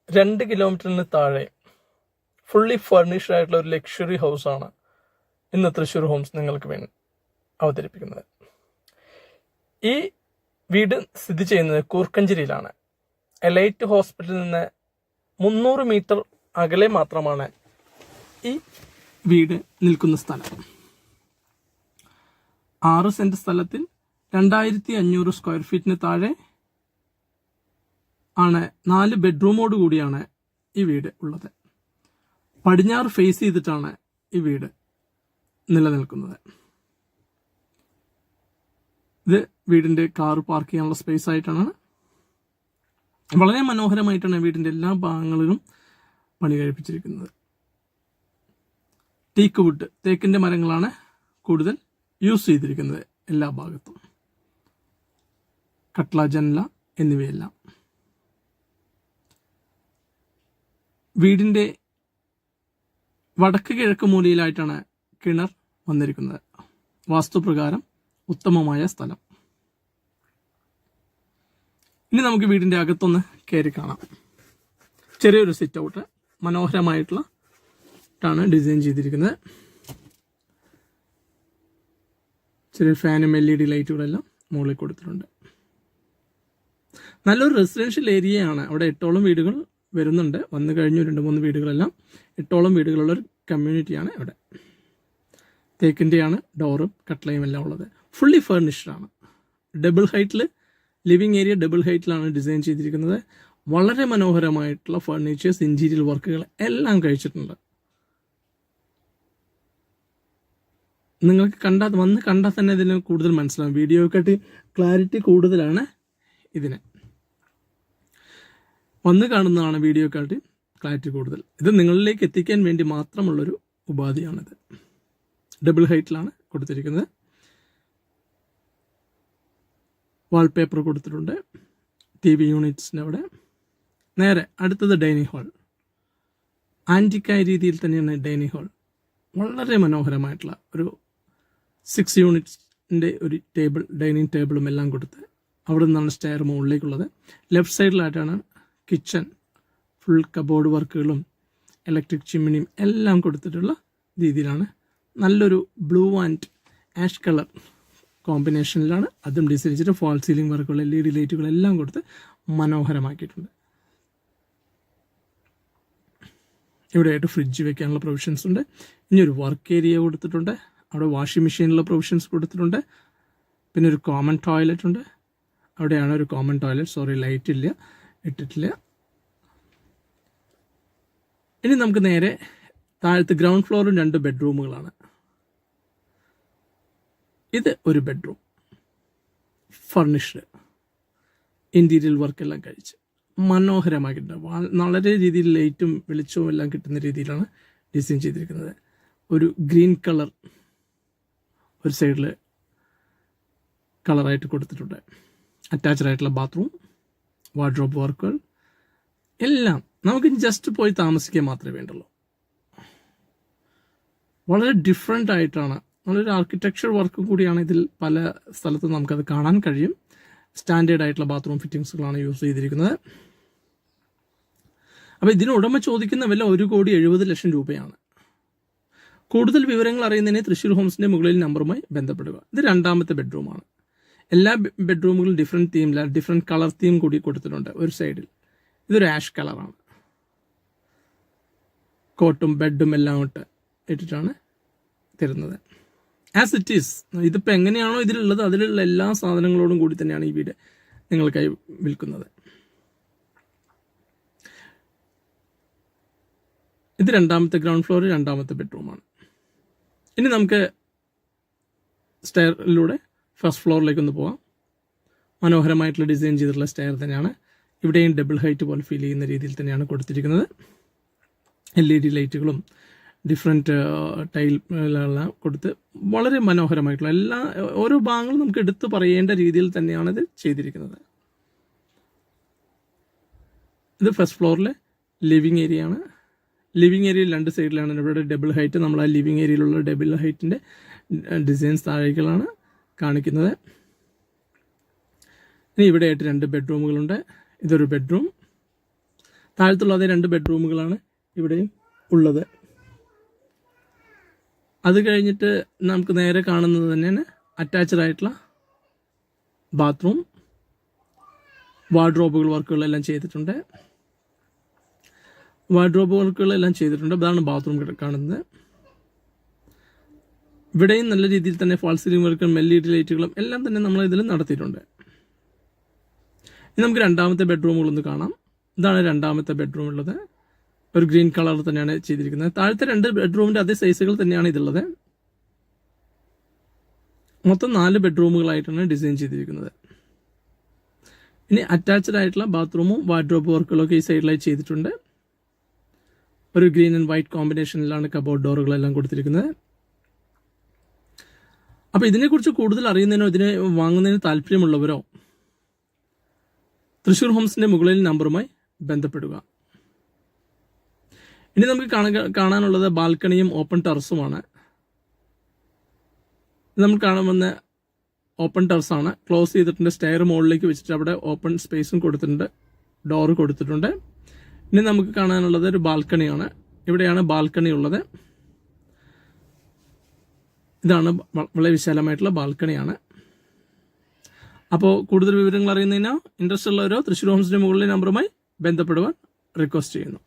2 കിലോമീറ്ററിന് താഴെ fully furnished ആയിട്ടുള്ള ഒരു ലക്ഷറി ഹൗസാണ് ഇന്ന് തൃശ്ശൂർ ഹോംസ് നിങ്ങൾക്ക് വേണ്ടി അവതരിപ്പിക്കുന്നത്. ഈ വീട് സ്ഥിതി ചെയ്യുന്നത് കൂർക്കഞ്ചേരിയിലാണ്. എലൈറ്റ് ഹോസ്പിറ്റലിൽ നിന്ന് 300 മീറ്റർ അകലെ മാത്രമാണ് ഈ വീട് നിൽക്കുന്ന സ്ഥലം. 6 സെന്റ് സ്ഥലത്തിൽ 2500 സ്ക്വയർ ഫീറ്റിന് താഴെ ആണ് 4 ബെഡ്റൂമോട് കൂടിയാണ് ഈ വീട് ഉള്ളത്. പടിഞ്ഞാറ് ഫേസ് ചെയ്തിട്ടാണ് ഈ വീട് നിലനിൽക്കുന്നത്. ഇത് വീടിന്റെ കാർ പാർക്ക് ചെയ്യാനുള്ള സ്പേസ് ആയിട്ടാണ്. വളരെ മനോഹരമായിട്ടാണ് വീടിന്റെ എല്ലാ ഭാഗങ്ങളിലും പണി കഴിപ്പിച്ചിരിക്കുന്നത്. ടീക്ക് വുഡ്, തേക്കിന്റെ മരങ്ങളാണ് കൂടുതൽ യൂസ് ചെയ്തിരിക്കുന്നത് എല്ലാ ഭാഗത്തും. കട്ട്ള, ജനല എന്നിവയെല്ലാം. വീടിന്റെ വടക്ക് കിഴക്ക് മൂലയിലായിട്ടാണ് കിണർ വന്നിരിക്കുന്നത്. വാസ്തുപ്രകാരം ഉത്തമമായ സ്ഥലം. ഇനി നമുക്ക് വീടിന്റെ അകത്തൊന്ന് കയറി കാണാം. ചെറിയൊരു സിറ്റ് ഔട്ട് മനോഹരമായിട്ടുള്ള ഡിസൈൻ ചെയ്തിരിക്കുന്നത്. ചെറിയ ഫാനും LED ലൈറ്റുകളെല്ലാം മുകളിൽ കൊടുത്തിട്ടുണ്ട്. നല്ലൊരു റെസിഡൻഷ്യൽ ഏരിയയാണ്. അവിടെ 8ഓളം വീടുകൾ വരുന്നുണ്ട്. വന്നു കഴിഞ്ഞു 2-3 വീടുകളെല്ലാം. 8ഓളം വീടുകളുള്ള ഒരു കമ്മ്യൂണിറ്റിയാണ് ഇവിടെ. തേക്കിൻ്റെയാണ് ഡോറും കട്ട്ലയും എല്ലാം ഉള്ളത്. ഫുള്ളി ഫർണിഷ്ഡ് ആണ്. ഡബിൾ ഹൈറ്റിൽ ലിവിങ് ഏരിയ ഡബിൾ ഹൈറ്റിലാണ് ഡിസൈൻ ചെയ്തിരിക്കുന്നത്. വളരെ മനോഹരമായിട്ടുള്ള ഫർണിച്ചേഴ്സ്, ഇന്റീരിയർ വർക്കുകൾ എല്ലാം കഴിച്ചിട്ടുണ്ട്. നിങ്ങൾക്ക് വന്ന് കണ്ടാൽ തന്നെ ഇതിന് കൂടുതൽ മനസ്സിലാവും. വീഡിയോക്കാട്ടി ക്ലാരിറ്റി കൂടുതലാണ് ഇതിന്. വന്ന് കാണുന്നതാണ് വീഡിയോക്കാട്ടി ക്ലാരിറ്റി കൂടുതൽ. ഇത് നിങ്ങളിലേക്ക് എത്തിക്കാൻ വേണ്ടി മാത്രമുള്ളൊരു ഉപാധിയാണിത്. ഡബിൾ ഹൈറ്റിലാണ് കൊടുത്തിരിക്കുന്നത്. വാൾപേപ്പർ കൊടുത്തിട്ടുണ്ട്. TV യൂണിറ്റ്സിൻ്റെ അവിടെ. നേരെ അടുത്തത് ഡൈനിങ് ഹാൾ. ആൻറ്റിക്കായ രീതിയിൽ തന്നെയാണ് ഡൈനിങ് ഹാൾ. വളരെ മനോഹരമായിട്ടുള്ള ഒരു 6 യൂണിറ്റ്സിൻ്റെ ഒരു ടേബിൾ, ഡൈനിങ് ടേബിളും എല്ലാം കൊടുത്ത് അവിടെ നിന്നാണ് സ്റ്റെയർ മുകളിലേക്കുള്ളത്. ലെഫ്റ്റ് സൈഡിലായിട്ടാണ് കിച്ചൺ. ഫുൾ കബോർഡ് വർക്കുകളും ഇലക്ട്രിക് ചിമ്മിനിയും എല്ലാം കൊടുത്തിട്ടുള്ള രീതിയിലാണ്. നല്ലൊരു ബ്ലൂ ആൻഡ് ആഷ് കളർ കോമ്പിനേഷനിലാണ് അതും ഡിസൈൻ ചെയ്തിട്ട് ഫാൾ സീലിംഗ് വർക്കുകൾ, LED ലൈറ്റുകളെല്ലാം കൊടുത്ത് മനോഹരമാക്കിയിട്ടുണ്ട്. ഇവിടെയായിട്ട് ഫ്രിഡ്ജ് വെക്കാനുള്ള പ്രൊവിഷൻസ് ഉണ്ട്. ഇനി ഒരു വർക്ക് ഏരിയ കൊടുത്തിട്ടുണ്ട്. അവിടെ വാഷിംഗ് മെഷീനുള്ള പ്രൊവിഷൻസ് കൊടുത്തിട്ടുണ്ട്. പിന്നെ ഒരു കോമൺ ടോയ്ലറ്റ് ഉണ്ട്. അവിടെയാണ് ഒരു കോമൺ ടോയ്ലറ്റ്. ലൈറ്റ് ഇല്ല, ഇട്ടിട്ടില്ല. ഇനി നമുക്ക് നേരെ താഴത്ത് ഗ്രൗണ്ട് ഫ്ലോറും 2 ബെഡ്റൂമുകളാണ്. ഇത് ഒരു ബെഡ്റൂം, ഫർണിഷ്ഡ്, ഇന്റീരിയർ വർക്കെല്ലാം കഴിച്ച് മനോഹരമാക്കിയിട്ടുണ്ട്. വളരെ രീതിയിൽ ലൈറ്റും വെളിച്ചവും എല്ലാം കിട്ടുന്ന രീതിയിലാണ് ഡിസൈൻ ചെയ്തിരിക്കുന്നത്. ഒരു ഗ്രീൻ കളർ ഒരു സൈഡിൽ കളറായിട്ട് കൊടുത്തിട്ടുണ്ട്. അറ്റാച്ച്ഡ് ആയിട്ടുള്ള ബാത്റൂം, വാർഡ്രോബ് വർക്കുകൾ എല്ലാം. നമുക്ക് ജസ്റ്റ് പോയി താമസിക്കാൻ മാത്രമേ വേണ്ടുള്ളൂ. വളരെ ഡിഫറെൻ്റ് ആയിട്ടാണ്. നല്ലൊരു ആർക്കിടെക്ചർ വർക്കും കൂടിയാണ് ഇതിൽ. പല സ്ഥലത്തും നമുക്കത് കാണാൻ കഴിയും. സ്റ്റാൻഡേർഡ് ആയിട്ടുള്ള ബാത്റൂം ഫിറ്റിംഗ്സുകളാണ് യൂസ് ചെയ്തിരിക്കുന്നത്. അപ്പോൾ ഇതിന് ഉടമ ചോദിക്കുന്ന വില 1,70,00,000 രൂപയാണ്. കൂടുതൽ വിവരങ്ങൾ അറിയുന്നതിന് തൃശ്ശൂർ ഹോംസിന്റെ മുകളിൽ നമ്പറുമായി ബന്ധപ്പെടുക. ഇത് 2ാമത്തെ ബെഡ്റൂമാണ്. എല്ലാ ബെഡ്റൂമുകളും ഡിഫറെൻറ്റ് തീമിലാണ്, ഡിഫറെൻറ്റ് കളർ തീം കൂടി കൊടുത്തിട്ടുണ്ട്. ഒരു സൈഡിൽ ഇതൊരു ആഷ് കളറാണ്. കോട്ടും ബെഡും എല്ലാം ഇട്ടിട്ടാണ് തരുന്നത്. As it is. ഇതിപ്പോൾ എങ്ങനെയാണോ ഇതിലുള്ളത് അതിലുള്ള എല്ലാ സാധനങ്ങളോടും കൂടി തന്നെയാണ് ഈ വീട് നിങ്ങൾക്കായി വിൽക്കുന്നത്. ഇത് 2ാമത്തെ ഗ്രൗണ്ട് ഫ്ലോർ, 2ാമത്തെ ബെഡ്റൂമാണ്. ഇനി നമുക്ക് സ്റ്റെയറിലൂടെ ഫസ്റ്റ് ഫ്ലോറിലേക്കൊന്ന് പോകാം. മനോഹരമായിട്ടുള്ള ഡിസൈൻ ചെയ്തിട്ടുള്ള സ്റ്റെയർ തന്നെയാണ്. ഇവിടെയും ഡബിൾ ഹൈറ്റ് പോലെ ഫീൽ ചെയ്യുന്ന രീതിയിൽ തന്നെയാണ് കൊടുത്തിരിക്കുന്നത്. LED ലൈറ്റുകളും ഡിഫറെൻറ്റ് ടൈലെല്ലാം കൊടുത്ത് വളരെ മനോഹരമായിട്ടുള്ള ഓരോ ഭാഗങ്ങളും നമുക്ക് എടുത്തു പറയേണ്ട രീതിയിൽ തന്നെയാണ് ഇത് ചെയ്തിരിക്കുന്നത്. ഇത് ഫസ്റ്റ് ഫ്ലോറിലെ ലിവിങ് ഏരിയ ആണ്. ലിവിങ് ഏരിയയിൽ 2 സൈഡിലാണ് ഇവിടെ ഡബിൾ ഹൈറ്റ്. നമ്മൾ ആ ലിവിങ് ഏരിയയിലുള്ള ഡബിൾ ഹൈറ്റിൻ്റെ ഡിസൈൻസ് താഴേക്കുകളാണ് കാണിക്കുന്നത്. ഇനി ഇവിടെയായിട്ട് 2 ബെഡ്റൂമുകളുണ്ട്. ഇതൊരു ബെഡ്റൂം. താഴത്തുള്ള അതേ 2 ബെഡ്റൂമുകളാണ് ഇവിടെയും ഉള്ളത്. അത് കഴിഞ്ഞിട്ട് നമുക്ക് നേരെ കാണുന്നത് തന്നെയാണ് അറ്റാച്ച്ഡ് ആയിട്ടുള്ള ബാത്റൂം. വാർഡ്രോബുകൾ വർക്കുകളെല്ലാം ചെയ്തിട്ടുണ്ട്. അതാണ് ബാത്റൂം കാണുന്നത്. ഇവിടെയും നല്ല രീതിയിൽ തന്നെ ഫാൾ സീലിംഗ് വർക്കും LED ലൈറ്റുകളും എല്ലാം തന്നെ നമ്മൾ ഇതിൽ നടത്തിയിട്ടുണ്ട്. ഇനി നമുക്ക് രണ്ടാമത്തെ ബെഡ്റൂമുകളൊന്ന് കാണാം. ഇതാണ് രണ്ടാമത്തെ ബെഡ്റൂം ഉള്ളത്. ഒരു ഗ്രീൻ കളർ തന്നെയാണ് ചെയ്തിരിക്കുന്നത്. താഴത്തെ 2 ബെഡ്റൂമിന്റെ അതേ സൈസുകൾ തന്നെയാണ് ഇതുള്ളത്. മൊത്തം 4 ബെഡ്റൂമുകളായിട്ടാണ് ഡിസൈൻ ചെയ്തിരിക്കുന്നത്. ഇനി അറ്റാച്ച്ഡ് ആയിട്ടുള്ള ബാത്റൂമും വാർഡ്രോബ് വർക്കുകളൊക്കെ ഈ സൈഡിലായി ചെയ്തിട്ടുണ്ട്. ഒരു ഗ്രീൻ ആൻഡ് വൈറ്റ് കോമ്പിനേഷനിലാണ് കബോർഡ് ഡോറുകളെല്ലാം കൊടുത്തിരിക്കുന്നത്. അപ്പോൾ ഇതിനെക്കുറിച്ച് കൂടുതൽ അറിയുന്നതിനോ ഇതിനെ വാങ്ങുന്നതിന് താല്പര്യമുള്ളവരോ തൃശ്ശൂർ ഹോംസിന്റെ മുകളിൽ നമ്പറുമായി ബന്ധപ്പെടുക. ഇനി നമുക്ക് കാണാനുള്ളത് ബാൽക്കണിയും ഓപ്പൺ ടെറസുമാണ്. നമ്മൾ കാണുന്ന ഓപ്പൺ ടെറസാണ്. ക്ലോസ് ചെയ്തിട്ടുണ്ട്. സ്റ്റെയർ മുകളിലേക്ക് വെച്ചിട്ട് അവിടെ ഓപ്പൺ സ്പേസും കൊടുത്തിട്ടുണ്ട്. ഡോറ് കൊടുത്തിട്ടുണ്ട്. ഇനി നമുക്ക് കാണാനുള്ളത് ഒരു ബാൽക്കണിയാണ്. ഇവിടെയാണ് ബാൽക്കണി ഉള്ളത്. ഇതാണ് വളരെ വിശാലമായിട്ടുള്ള ബാൽക്കണിയാണ്. അപ്പോൾ കൂടുതൽ വിവരങ്ങൾ അറിയുന്നതിനോ ഇൻട്രസ്റ്റ് ഉള്ളവരോ തൃശ്ശൂർ ഹോംസിന്റെ മുകളിലെ നമ്പറുമായി ബന്ധപ്പെടുവാൻ റിക്വസ്റ്റ് ചെയ്യുന്നു.